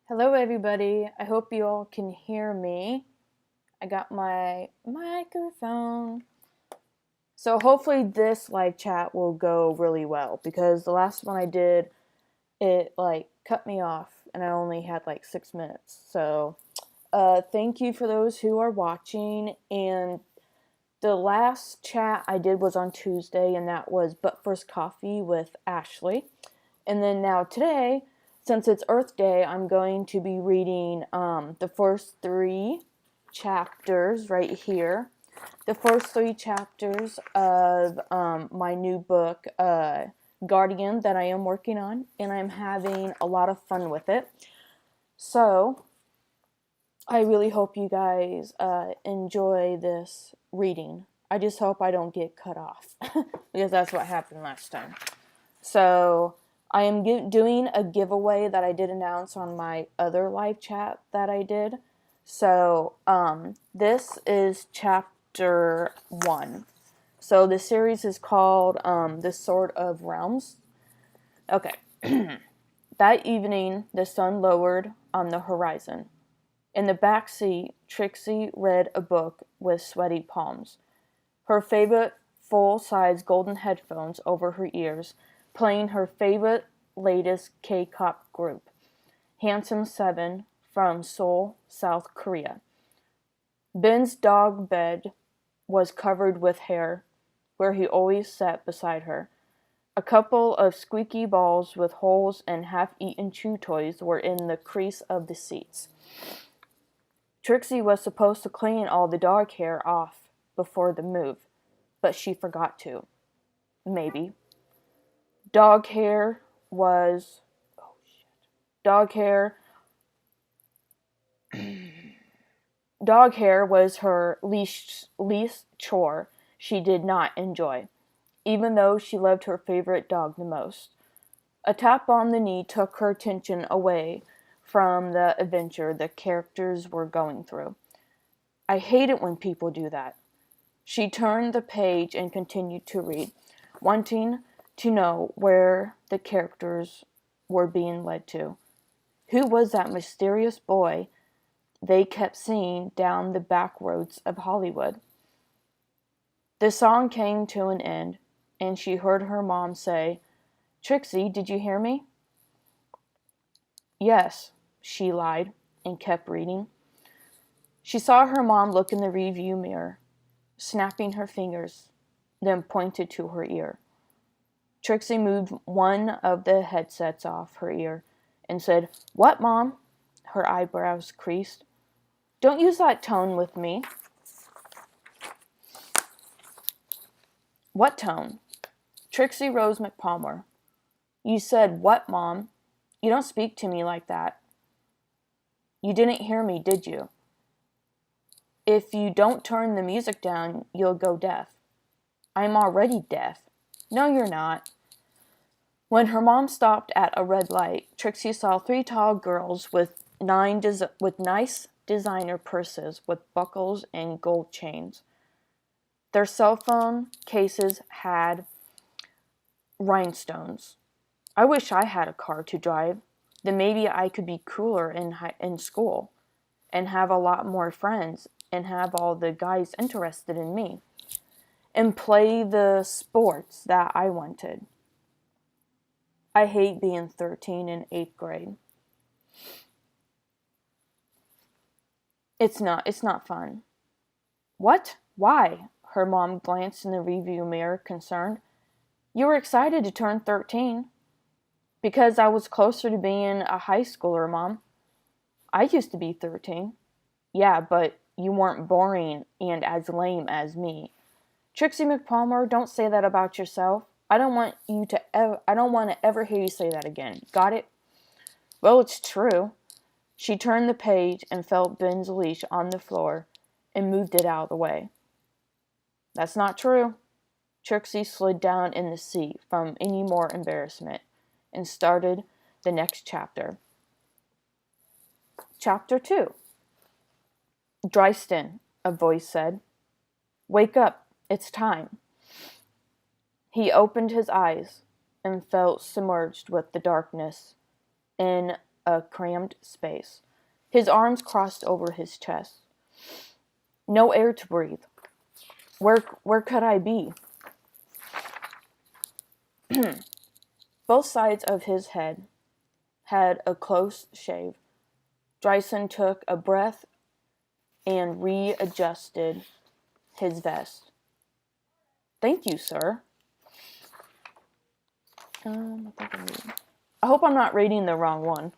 Hello, everybody. I hope you all can hear me. I got my microphone. So, hopefully, this live chat will go really well because the last one I did, it cut me off and I only had 6 minutes. So, thank you for those who are watching. And the last chat I did was on Tuesday, and that was But First Coffee with Ashley. And then now today, since it's Earth Day, I'm going to be reading the first three chapters right here. The first three chapters of my new book, Guardian, that I am working on, and I'm having a lot of fun with it. So, I really hope you guys enjoy this reading. I just hope I don't get cut off, because that's what happened last time. So, I am doing a giveaway that I did announce on my other live chat that I did. So, this is chapter 1. So, the series is called The Sword of Realms. Okay. That evening, the sun lowered on the horizon. In the back seat, Trixie read a book with sweaty palms. Her favorite full-size golden headphones over her ears, playing her favorite latest K-pop group, Handsome Seven from Seoul, South Korea. Ben's dog bed was covered with hair, where he always sat beside her. A couple of squeaky balls with holes and half-eaten chew toys were in the crease of the seats. Trixie was supposed to clean all the dog hair off before the move, but she forgot to. Maybe. Dog hair was her least chore she did not enjoy, even though she loved her favorite dog the most. A tap on the knee took her attention away from the adventure the characters were going through. I hate it when people do that. She turned the page and continued to read, wanting to know where the characters were being led to. Who was that mysterious boy they kept seeing down the back roads of Hollywood? The song came to an end, and she heard her mom say, "Trixie, did you hear me?" "Yes," she lied, and kept reading. She saw her mom look in the rearview mirror, snapping her fingers, then pointed to her ear. Trixie moved one of the headsets off her ear and said, "What, Mom?" Her eyebrows creased. "Don't use that tone with me." "What tone?" "Trixie Rose McPalmer." "You said, 'What, Mom?' You don't speak to me like that." "You didn't hear me, did you?" "If you don't turn the music down, you'll go deaf." "I'm already deaf." "No, you're not." When her mom stopped at a red light, Trixie saw three tall girls with nice designer purses with buckles and gold chains. Their cell phone cases had rhinestones. I wish I had a car to drive. Then maybe I could be cooler in school and have a lot more friends and have all the guys interested in me and play the sports that I wanted. I hate being 13 in 8th grade. It's not fun. What? Why? Her mom glanced in the rearview mirror, concerned. You were excited to turn 13. Because I was closer to being a high schooler, Mom. I used to be 13. Yeah, but you weren't boring and as lame as me. Trixie McPalmer, don't say that about yourself. I don't want to ever hear you say that again. Got it? Well, it's true. She turned the page and felt Ben's leash on the floor and moved it out of the way. That's not true. Trixie slid down in the seat from any more embarrassment and started the next chapter. Chapter 2. "Dryston," a voice said. "Wake up, it's time." He opened his eyes and felt submerged with the darkness in a crammed space. His arms crossed over his chest. No air to breathe. Where could I be? Both sides of his head had a close shave. Dyson took a breath and readjusted his vest. Thank you, sir. I hope I'm not reading the wrong one.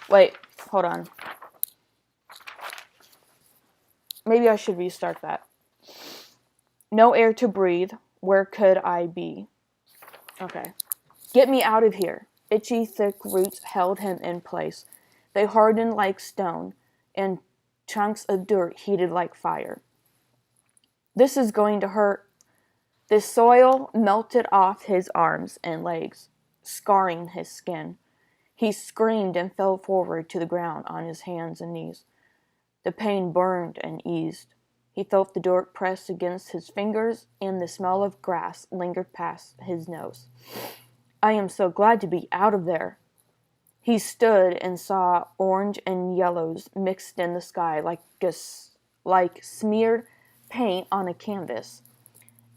Wait, hold on. Maybe I should restart that. No air to breathe. Where could I be? Okay. Get me out of here. Itchy, thick roots held him in place. They hardened like stone, and chunks of dirt heated like fire. This is going to hurt. The soil melted off his arms and legs, scarring his skin. He screamed and fell forward to the ground on his hands and knees. The pain burned and eased. He felt the dirt press against his fingers, and the smell of grass lingered past his nose. I am so glad to be out of there. He stood and saw orange and yellows mixed in the sky like smeared paint on a canvas.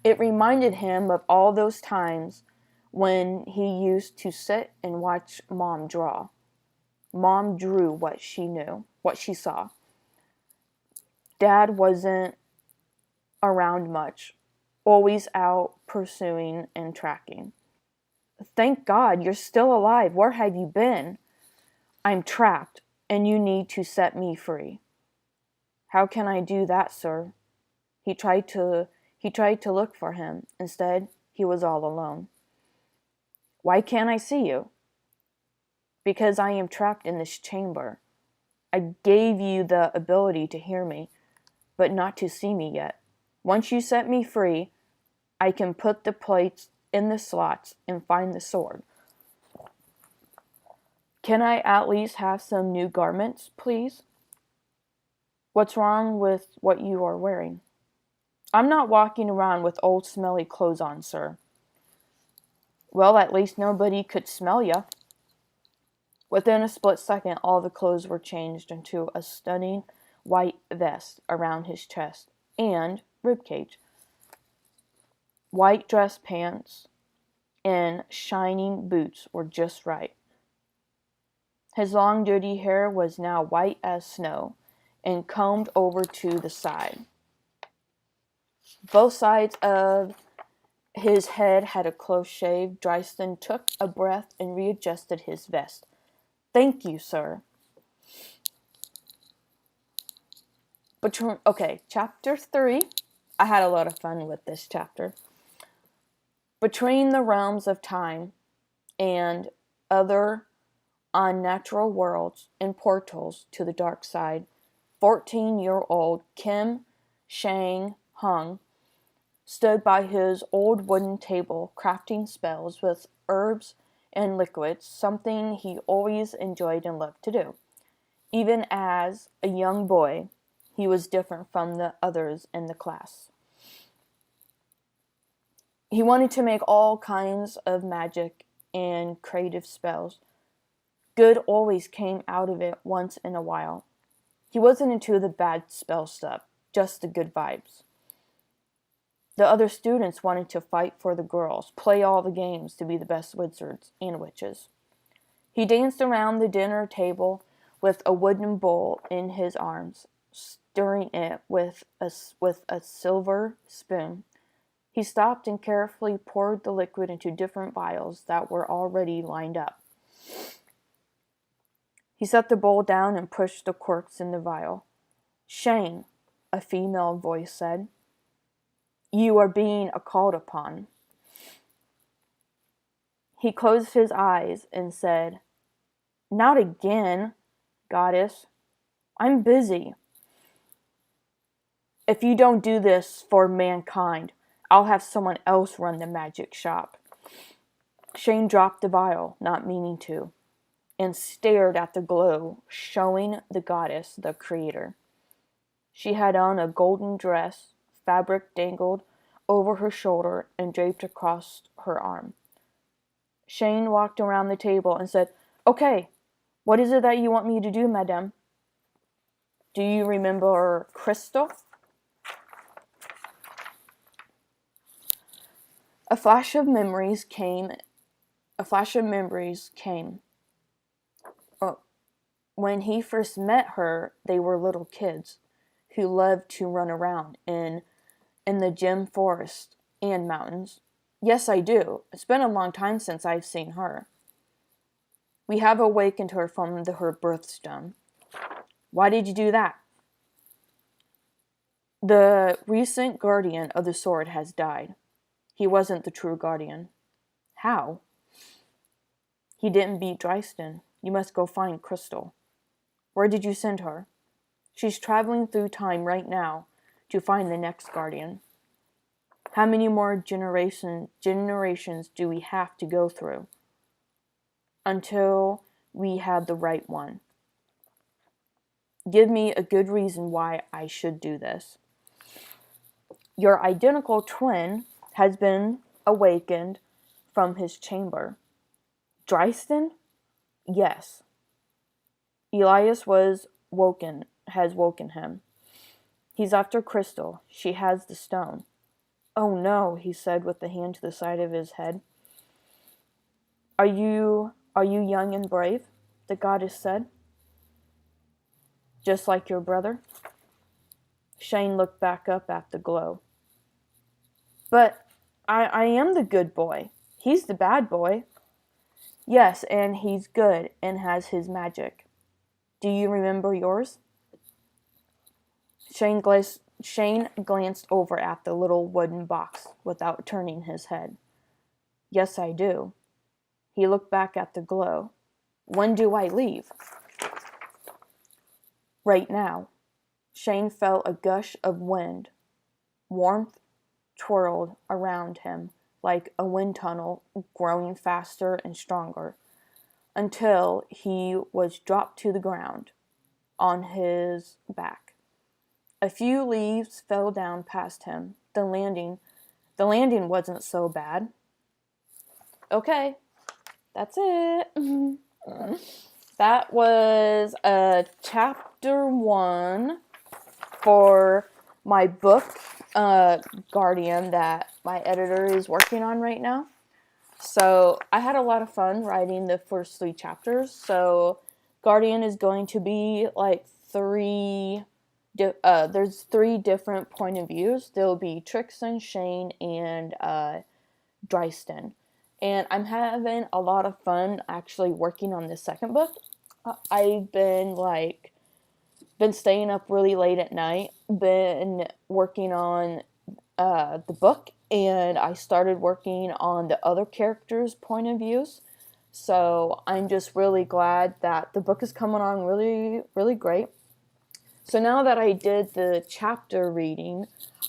It reminded him of all those times when he used to sit and watch Mom draw. Mom drew what she knew, what she saw. Dad wasn't around much, always out pursuing and tracking. Thank God you're still alive. Where have you been? I'm trapped, and you need to set me free. How can I do that, sir? He tried to look for him. Instead, he was all alone. Why can't I see you? Because I am trapped in this chamber. I gave you the ability to hear me, but not to see me yet. Once you set me free, I can put the plates in the slots and find the sword. Can I at least have some new garments, please? What's wrong with what you are wearing? I'm not walking around with old smelly clothes on, sir. Well, at least nobody could smell ya. Within a split second, all the clothes were changed into a stunning white vest around his chest and ribcage. White dress pants and shining boots were just right. His long dirty hair was now white as snow and combed over to the side. Both sides of his head had a close shave. Dyson took a breath and readjusted his vest. Thank you, sir. Okay, chapter 3. I had a lot of fun with this chapter. Between the realms of time and other unnatural worlds and portals to the dark side, 14-year-old Kim Shang-hung stood by his old wooden table crafting spells with herbs and liquids, something he always enjoyed and loved to do. Even as a young boy, he was different from the others in the class. He wanted to make all kinds of magic and creative spells. Good always came out of it once in a while. He wasn't into the bad spell stuff, just the good vibes. The other students wanted to fight for the girls, play all the games to be the best wizards and witches. He danced around the dinner table with a wooden bowl in his arms, stirring it with a silver spoon. He stopped and carefully poured the liquid into different vials that were already lined up. He set the bowl down and pushed the corks in the vial. Shane, a female voice said, you are being called upon. He closed his eyes and said, not again, goddess. I'm busy. If you don't do this for mankind, I'll have someone else run the magic shop. Shane dropped the vial, not meaning to, and stared at the glow, showing the goddess the creator. She had on a golden dress, fabric dangled over her shoulder and draped across her arm. Shane walked around the table and said, okay, What is it that you want me to do, madame? Do you remember Crystal? A flash of memories came. Oh, when he first met her, they were little kids who loved to run around in the gem forest and mountains. Yes, I do. It's been a long time since I've seen her. We have awakened her from her birthstone. Why did you do that? The recent guardian of the sword has died. He wasn't the true guardian. How? He didn't beat Dryston. You must go find Crystal. Where did you send her? She's traveling through time right now to find the next guardian. How many more generations do we have to go through until we have the right one? Give me a good reason why I should do this. Your identical twin has been awakened from his chamber. Dryston? Yes. Elias has woken him. He's after Crystal. She has the stone. Oh no, he said with the hand to the side of his head. Are you young and brave? The goddess said. Just like your brother? Shane looked back up at the glow. But I am the good boy. He's the bad boy. Yes, and he's good and has his magic. Do you remember yours? Shane glanced over at the little wooden box without turning his head. Yes, I do. He looked back at the glow. When do I leave? Right now. Shane felt a gush of wind. Warmth twirled around him like a wind tunnel, growing faster and stronger, until he was dropped to the ground on his back. A few leaves fell down past him. The landing wasn't so bad. Okay, that's it. That was chapter 1 for my book, Guardian, that my editor is working on right now. So I had a lot of fun writing the first 3 chapters. So Guardian is going to be like there's 3 different point of views. There'll be Trixon, Shane, and Dryston. And I'm having a lot of fun actually working on this second book. I've been staying up really late at night, been working on the book, and I started working on the other characters' point of views. So I'm just really glad that the book is coming on really, really great. So now that I did the chapter reading,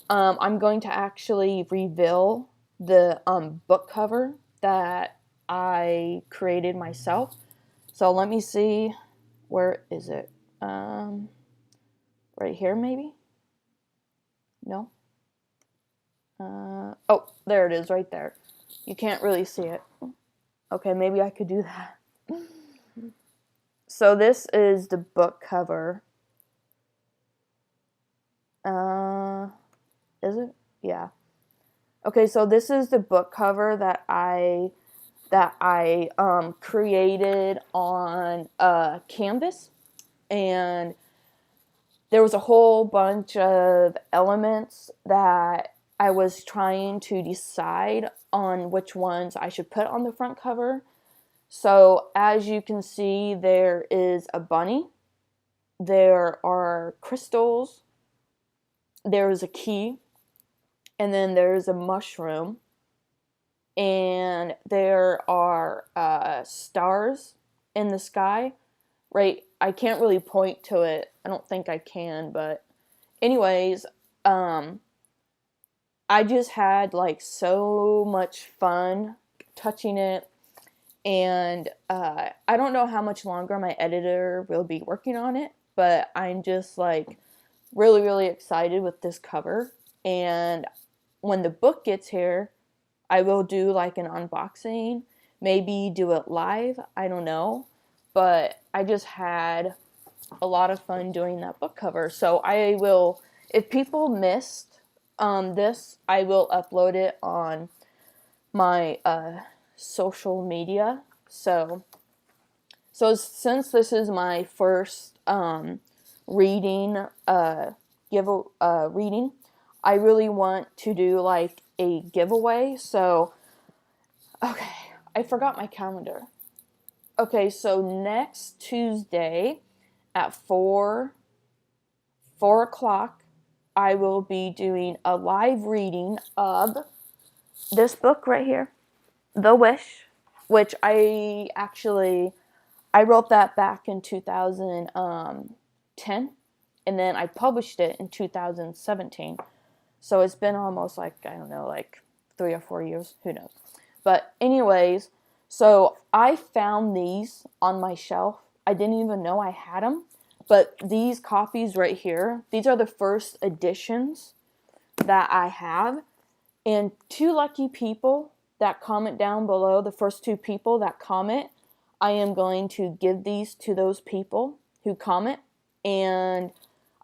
I'm going to actually reveal the book cover that I created myself. So let me see, where is it? Right here, maybe? No? Oh, there it is, right there. You can't really see it. Okay, maybe I could do that. So this is the book cover. Is it? Yeah. Okay, so this is the book cover that I created on canvas, and there was a whole bunch of elements that I was trying to decide on which ones I should put on the front cover. So as you can see, there is a bunny, there are crystals, there's a key, and then there's a mushroom, and there are stars in the sky, right? I can't really point to it. I don't think I can, but anyways, I just had so much fun touching it, and I don't know how much longer my editor will be working on it, but I'm just really, really excited with this cover. And when the book gets here, I will do an unboxing, maybe do it live, I don't know. but I just had a lot of fun doing that book cover. So I will, if people missed this, I will upload it on my social media. So since this is my first reading, reading, I really want to do like a giveaway. So, okay, I forgot my calendar. Okay, so next Tuesday at 4 o'clock, I will be doing a live reading of this book right here, The Wish, which I wrote that back in 2010, and then I published it in 2017. So it's been almost like, I don't know, like 3 or 4 years, who knows. But anyways, so I found these on my shelf. I didn't even know I had them. But these copies right here, these are the first editions that I have. And 2 lucky people that comment down below, the first 2 people that comment, I am going to give these to those people who comment. And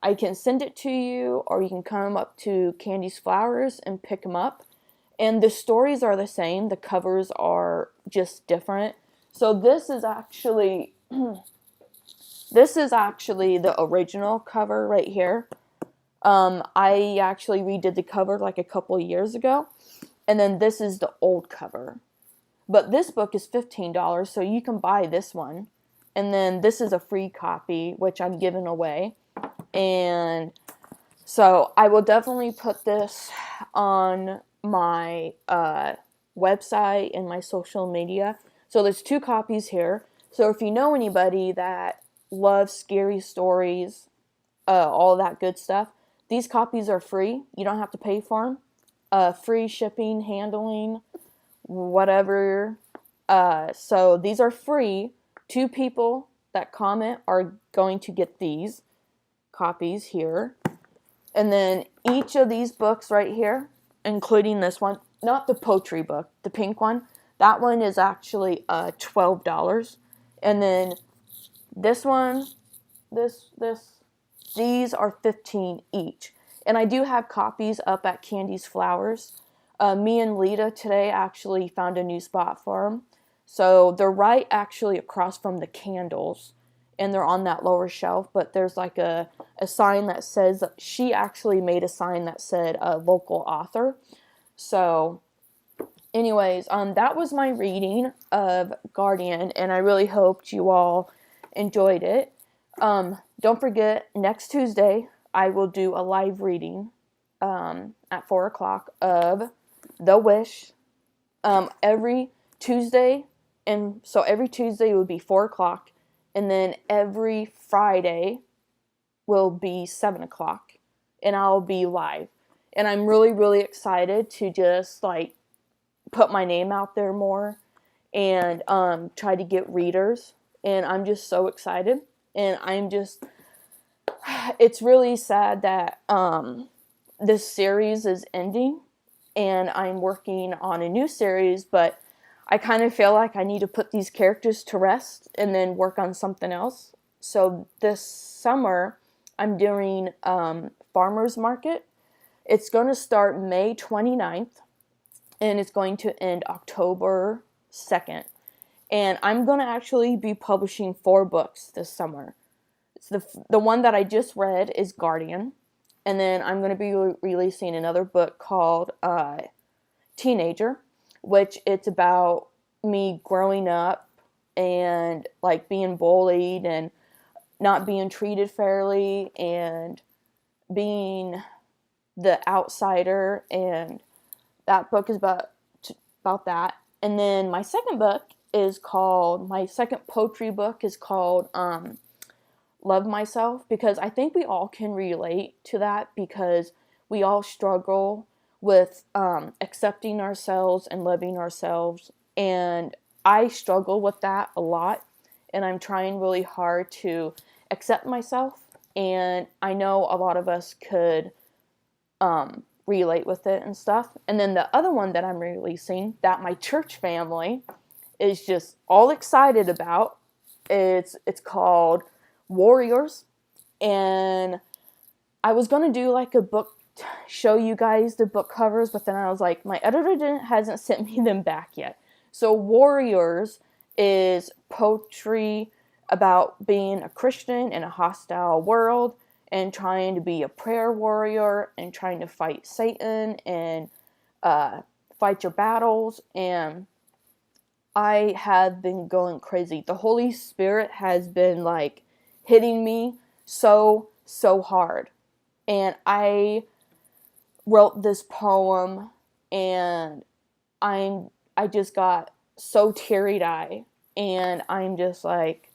I can send it to you, or you can come up to Candy's Flowers and pick them up. And the stories are the same. The covers are just different. So this is actually the original cover right here. I actually redid the cover like a couple years ago. And then this is the old cover. But this book is $15, so you can buy this one. And then this is a free copy, which I'm giving away. And so I will definitely put this on my website and my social media. So there's 2 copies here. So if you know anybody that loves scary stories, all that good stuff, these copies are free. You don't have to pay for them. Free shipping, handling, whatever. So these are free. 2 people that comment are going to get these copies here. And then each of these books right here, including this one, not the poetry book, the pink one, that one is actually $12. And then this one, these are $15 each. And I do have copies up at Candy's Flowers. Me and Lita today actually found a new spot for them. So they're right actually across from the candles. And they're on that lower shelf. But there's like a sign that says, she actually made a sign that said local author. So anyways, that was my reading of Guardian. And I really hoped you all enjoyed it. Don't forget, next Tuesday, I will do a live reading at 4 o'clock of The Wish every Tuesday. And so every Tuesday will be 4 o'clock. And then every Friday will be 7 o'clock. And I'll be live. And I'm really, really excited to just like put my name out there more and try to get readers. And I'm just so excited. And it's really sad that this series is ending. And I'm working on a new series, but I kind of feel like I need to put these characters to rest and then work on something else. So this summer, I'm doing Farmer's Market. It's going to start May 29th, and it's going to end October 2nd. And I'm going to actually be publishing 4 books this summer. The one that I just read is Guardian. And then I'm going to be releasing another book called Teenager, which it's about me growing up and like being bullied and not being treated fairly and being the outsider. And that book is about that. And then my second poetry book is called Love Myself, because I think we all can relate to that, because we all struggle with accepting ourselves and loving ourselves. And I struggle with that a lot, and I'm trying really hard to accept myself. And I know a lot of us could relate with it and stuff. And then the other one that I'm releasing, that my church family is just all excited about, It's called Warriors, and I was gonna do like a book, show you guys the book covers, but then I was like, my editor hasn't sent me them back yet. So Warriors is poetry about being a Christian in a hostile world and trying to be a prayer warrior and trying to fight Satan and fight your battles. And I have been going crazy. The Holy Spirit has been like hitting me so hard. And I wrote this poem, and I just got so teary-eyed, and I'm just like,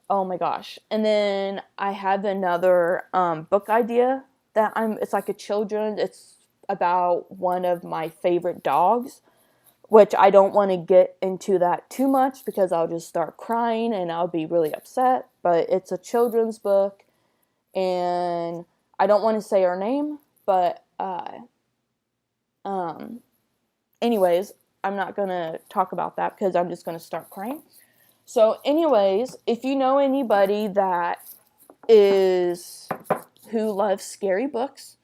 oh my gosh. And then I have another book idea that it's like it's about one of my favorite dogs, which I don't want to get into that too much because I'll just start crying and I'll be really upset. But it's a children's book, and I don't want to say her name, but anyways, I'm not gonna talk about that because I'm just gonna start crying. So anyways, if you know anybody who loves scary books,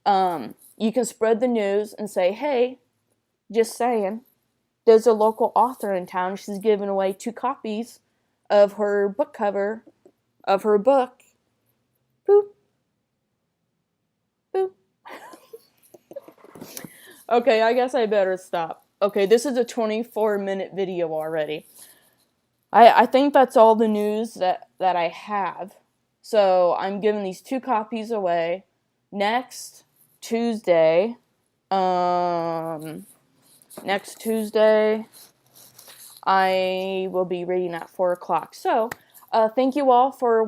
you can spread the news and say, hey, just saying, there's a local author in town. She's giving away 2 copies of her book cover of her book. Boop. Boop. Okay, I guess I better stop. Okay, this is a 24-minute video already. I think that's all the news that I have. So I'm giving these 2 copies away. Next Tuesday, I will be reading at 4 o'clock. So, thank you all for